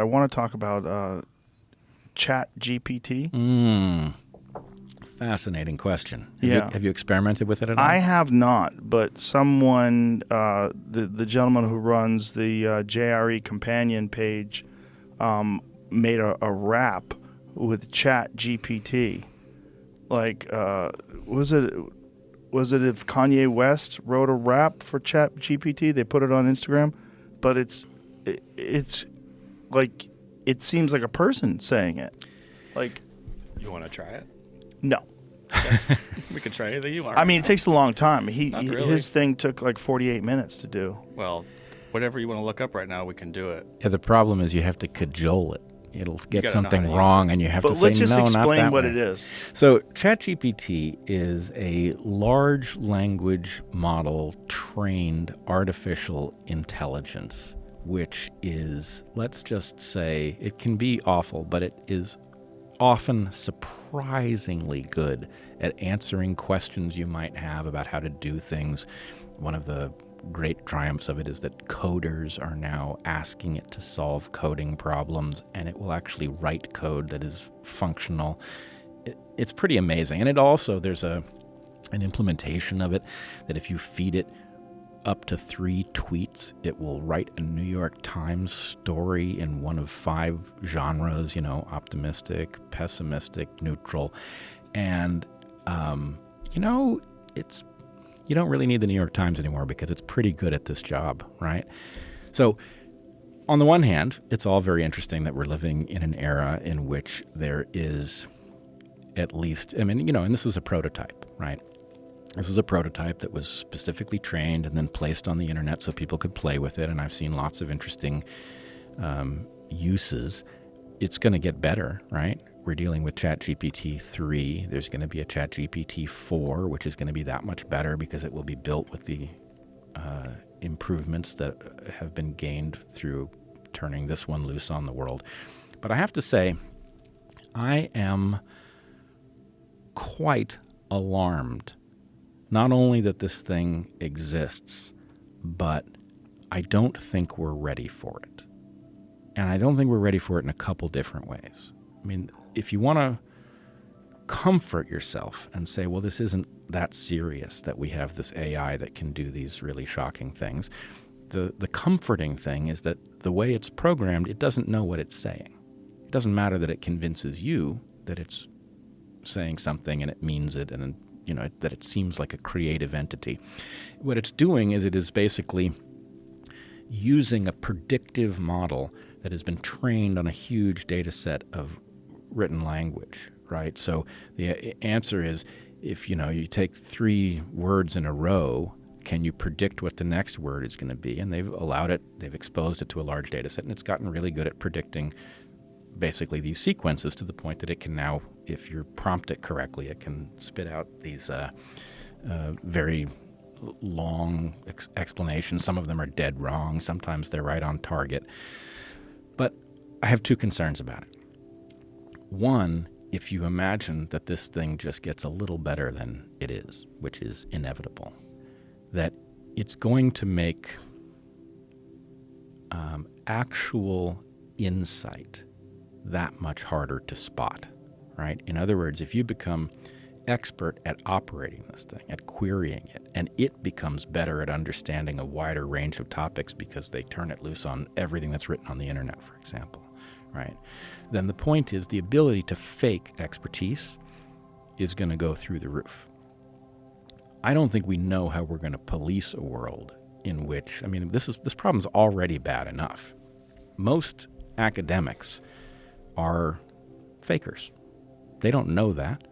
I want to talk about Chat GPT. Fascinating question. Yeah. Have you experimented with it at all? I have not, but someone, the gentleman who runs the JRE companion page, made a rap with Chat GPT. Like, was it if Kanye West wrote a rap for Chat GPT? They put it on Instagram, but it's like, it seems like a person saying it. Like, You want to try it? no. We could try anything you want. I mean, it takes a long time. Not really. His thing took like 48 minutes to do. Well, whatever you want to look up right now, we can do it. Yeah, the problem is you have to cajole it. It'll get gotta know something how to use wrong, it. and you have But to say, let's just no, not explain that what way. it is. So ChatGPT is a large language model trained artificial intelligence, which is, let's just say, it can be awful, but it is often surprisingly good at answering questions you might have about how to do things. One of the great triumphs of it is that coders are now asking it to solve coding problems, and it will actually write code that is functional. It's pretty amazing. And it also, there's an implementation of it that if you feed it up to 3 tweets, it will write a New York Times story in one of 5 genres, optimistic, pessimistic, neutral. And, you don't really need the New York Times anymore because it's pretty good at this job, right? So on the one hand, it's all very interesting that we're living in an era in which there is at least, and this is a prototype, right? This is a prototype that was specifically trained and then placed on the internet so people could play with it, and I've seen lots of interesting uses. It's going to get better, right? We're dealing with ChatGPT 3. There's going to be a ChatGPT 4, which is going to be that much better because it will be built with the improvements that have been gained through turning this one loose on the world. But I have to say, I am quite alarmed. Not only that this thing exists, but I don't think we're ready for it. And I don't think we're ready for it in a couple different ways. I mean, if you want to comfort yourself and say, well, this isn't that serious that we have this AI that can do these really shocking things, the comforting thing is that the way it's programmed, it doesn't know what it's saying. It doesn't matter that it convinces you that it's saying something and it means it and that it seems like a creative entity. What it's doing is it is basically using a predictive model that has been trained on a huge data set of written language, right? So the answer is, if you take 3 words in a row, can you predict what the next word is going to be? And they've exposed it to a large data set, and it's gotten really good at predicting basically these sequences to the point that it can now, if you prompt it correctly, it can spit out these very long explanations. Some of them are dead wrong. Sometimes they're right on target. But I have 2 concerns about it. One, if you imagine that this thing just gets a little better than it is, which is inevitable, that it's going to make actual insight that much harder to spot, right? In other words, if you become expert at operating this thing, at querying it, and it becomes better at understanding a wider range of topics because they turn it loose on everything that's written on the internet, for example, right? Then the point is the ability to fake expertise is going to go through the roof. I don't think we know how we're going to police a world in which, this problem's already bad enough. Most academics are fakers. They don't know that,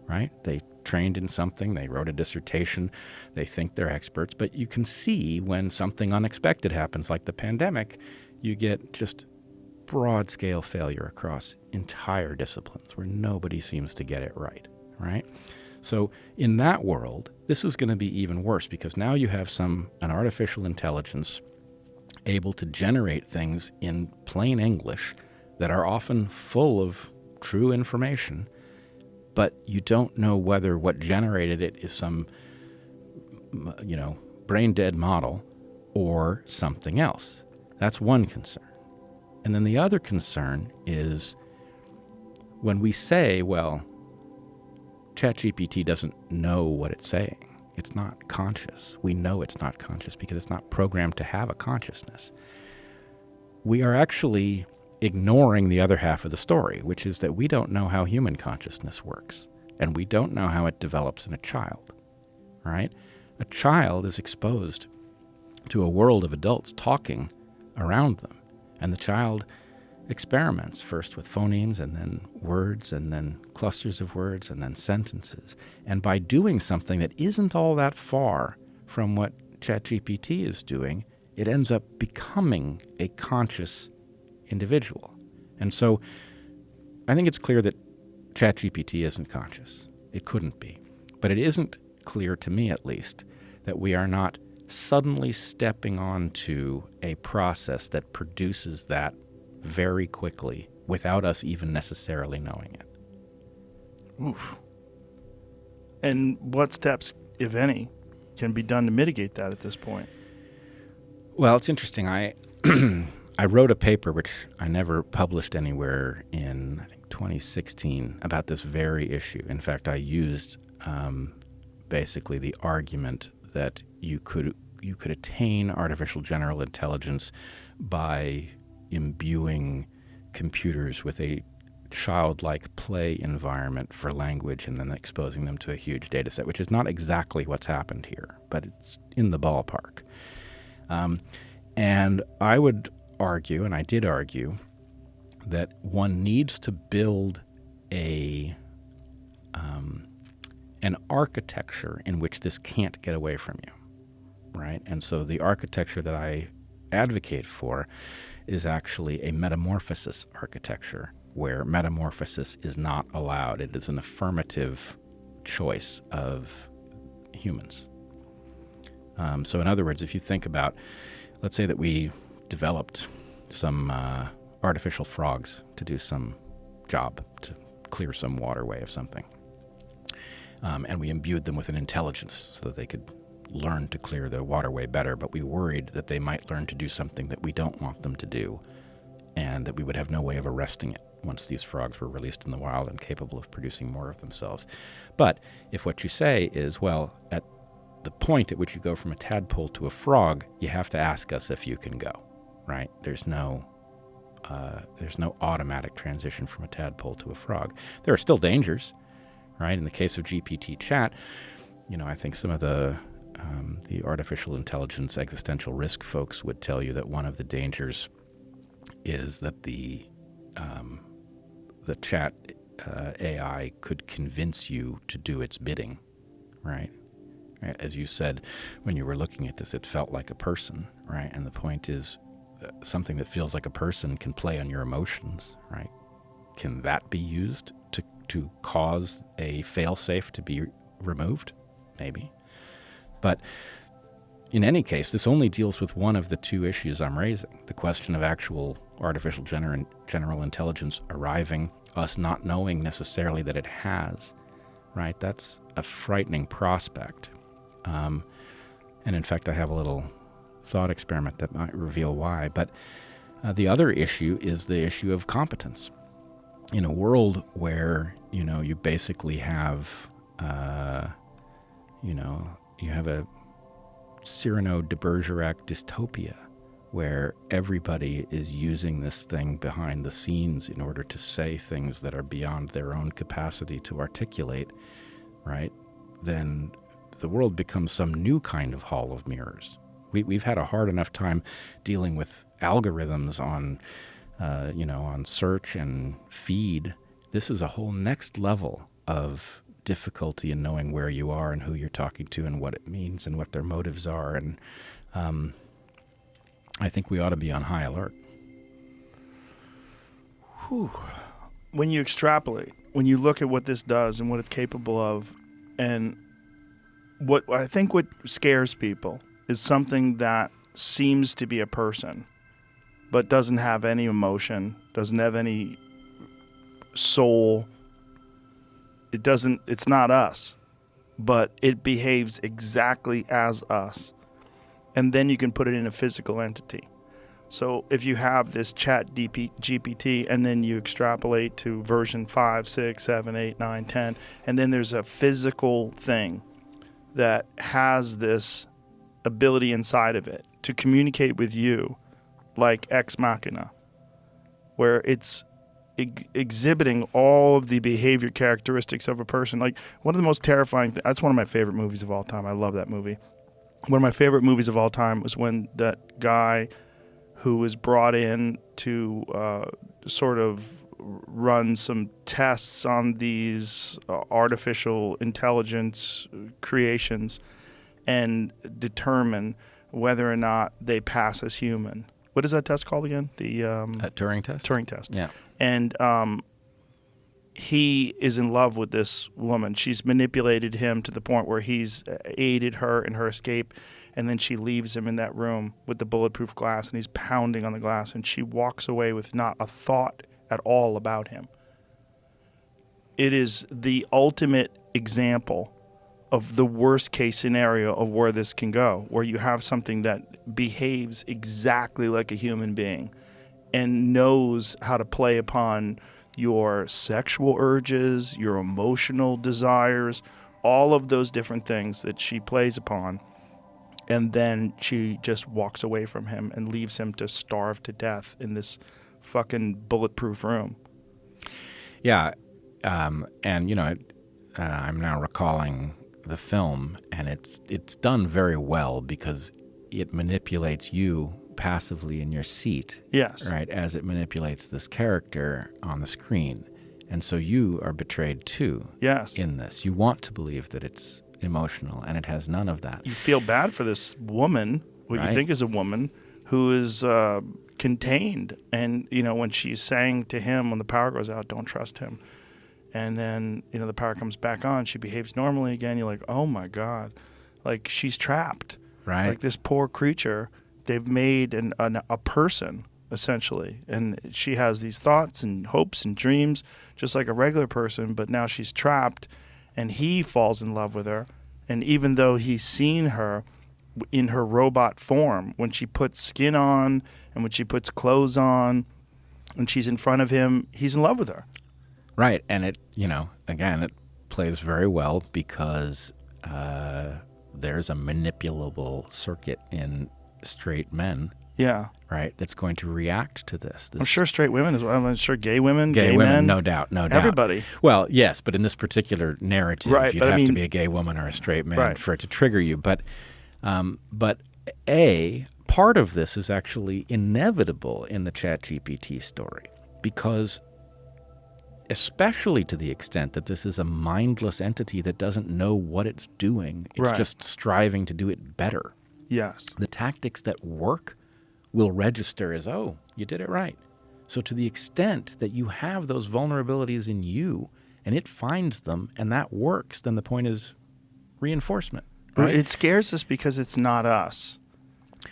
right? They trained in something, they wrote a dissertation, they think they're experts, but you can see when something unexpected happens, like the pandemic, you get just broad-scale failure across entire disciplines where nobody seems to get it right, right? So in that world, this is going to be even worse because now you have an artificial intelligence able to generate things in plain English that are often full of true information, but you don't know whether what generated it is some, brain-dead model or something else. That's one concern. And then the other concern is when we say, well, ChatGPT doesn't know what it's saying. It's not conscious. We know it's not conscious because it's not programmed to have a consciousness. We are actually ignoring the other half of the story, which is that we don't know how human consciousness works, and we don't know how it develops in a child, right? A child is exposed to a world of adults talking around them, and the child experiments first with phonemes and then words and then clusters of words and then sentences. And by doing something that isn't all that far from what ChatGPT is doing, it ends up becoming a conscious individual. And so I think it's clear that ChatGPT isn't conscious. It couldn't be. But it isn't clear, to me at least, that we are not suddenly stepping onto a process that produces that very quickly without us even necessarily knowing it. Oof. And what steps, if any, can be done to mitigate that at this point? Well, it's interesting. I I wrote a paper, which I never published anywhere, in, I think, 2016 about this very issue. In fact, I used basically the argument that you could attain artificial general intelligence by imbuing computers with a childlike play environment for language and then exposing them to a huge data set, which is not exactly what's happened here, but it's in the ballpark. And I would argue, and I did argue, that one needs to build an architecture in which this can't get away from you, right? And so the architecture that I advocate for is actually a metamorphosis architecture, where metamorphosis is not allowed. It is an affirmative choice of humans. So in other words, if you think about, let's say that we developed some artificial frogs to do some job, to clear some waterway of something, and we imbued them with an intelligence so that they could learn to clear the waterway better, but we worried that they might learn to do something that we don't want them to do, and that we would have no way of arresting it once these frogs were released in the wild and capable of producing more of themselves. But if what you say is, well, at the point at which you go from a tadpole to a frog, you have to ask us if you can go, right? There's no automatic transition from a tadpole to a frog. There are still dangers, right? In the case of GPT chat, I think some of the artificial intelligence existential risk folks would tell you that one of the dangers is that the chat AI could convince you to do its bidding, right? As you said, when you were looking at this, it felt like a person, right? And the point is, something that feels like a person can play on your emotions, right? Can that be used to cause a fail-safe to be removed? Maybe. But in any case, this only deals with one of the two issues I'm raising, the question of actual artificial general intelligence arriving, us not knowing necessarily that it has, right? That's a frightening prospect. And in fact, I have a little thought experiment that might reveal why. But the other issue is the issue of competence. In a world where, you basically have, you have a Cyrano de Bergerac dystopia where everybody is using this thing behind the scenes in order to say things that are beyond their own capacity to articulate, right? Then the world becomes some new kind of hall of mirrors. We've had a hard enough time dealing with algorithms on search and feed. This is a whole next level of difficulty in knowing where you are and who you're talking to and what it means and what their motives are. And I think we ought to be on high alert. Whew. When you extrapolate, when you look at what this does and what it's capable of, and what scares people is something that seems to be a person, but doesn't have any emotion, doesn't have any soul. It's not us, but it behaves exactly as us. And then you can put it in a physical entity. So if you have this chat GPT and then you extrapolate to version 5, 6, 7, 8, 9, 10, and then there's a physical thing that has this ability inside of it to communicate with you like Ex Machina, where it's exhibiting all of the behavior characteristics of a person. Like, one of the most terrifying that's one of my favorite movies of all time. I love that movie. One of my favorite movies of all time was when that guy who was brought in to sort of run some tests on these artificial intelligence creations and determine whether or not they pass as human. What is that test called again? The Turing test? Turing test. Yeah. And he is in love with this woman. She's manipulated him to the point where he's aided her in her escape, and then she leaves him in that room with the bulletproof glass, and he's pounding on the glass, and she walks away with not a thought at all about him. It is the ultimate example of the worst case scenario of where this can go, where you have something that behaves exactly like a human being and knows how to play upon your sexual urges, your emotional desires, all of those different things that she plays upon. And then she just walks away from him and leaves him to starve to death in this fucking bulletproof room. Yeah. And, you know, I'm now recalling the film, and it's done very well because it manipulates you passively in your seat. Yes. Right, as it manipulates this character on the screen. And so you are betrayed too. Yes. In this. You want to believe that it's emotional, and it has none of that. You feel bad for this woman, what Right. you think is a woman, who is contained. And, you know, when she's saying to him when the power goes out, don't trust him. And then, you know, the power comes back on. She behaves normally again. You're like, oh, my God. Like, she's trapped. Right. Like, this poor creature, they've made a person, essentially. And she has these thoughts and hopes and dreams, just like a regular person. But now she's trapped, and he falls in love with her. And even though he's seen her in her robot form, when she puts skin on and when she puts clothes on, when she's in front of him, he's in love with her. Right. And it, you know, again, it plays very well because there's a manipulable circuit in straight men, Yeah. right, that's going to react to this. I'm sure straight women as well. I'm sure gay women, Gay gay women, men. no doubt, no doubt. Everybody. Well, yes, but in this particular narrative, Right, you'd but I have to mean- be a gay woman or a straight man Right. for it to trigger you. But part of this is actually inevitable in the ChatGPT story, because especially to the extent that this is a mindless entity that doesn't know what it's doing. It's Right. just striving to do it better. Yes. The tactics that work will register as, oh, you did it right. So to the extent that you have those vulnerabilities in you and it finds them and that works, then the point is reinforcement. Right? It scares us because it's not us,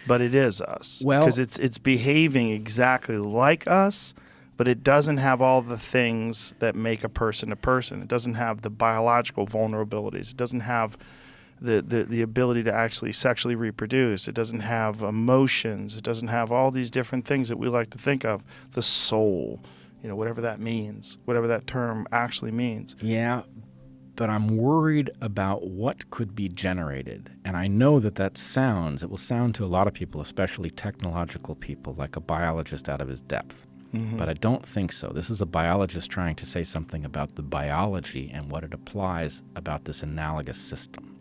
but it is us. Well- because it's behaving exactly like us, but it doesn't have all the things that make a person a person. It doesn't have the biological vulnerabilities. It doesn't have the ability to actually sexually reproduce. It doesn't have emotions. It doesn't have all these different things that we like to think of. The soul, you know, whatever that means, whatever that term actually means. Yeah, but I'm worried about what could be generated. And I know it will sound to a lot of people, especially technological people, like a biologist out of his depth. Mm-hmm. But I don't think so. This is a biologist trying to say something about the biology and what it applies about this analogous system.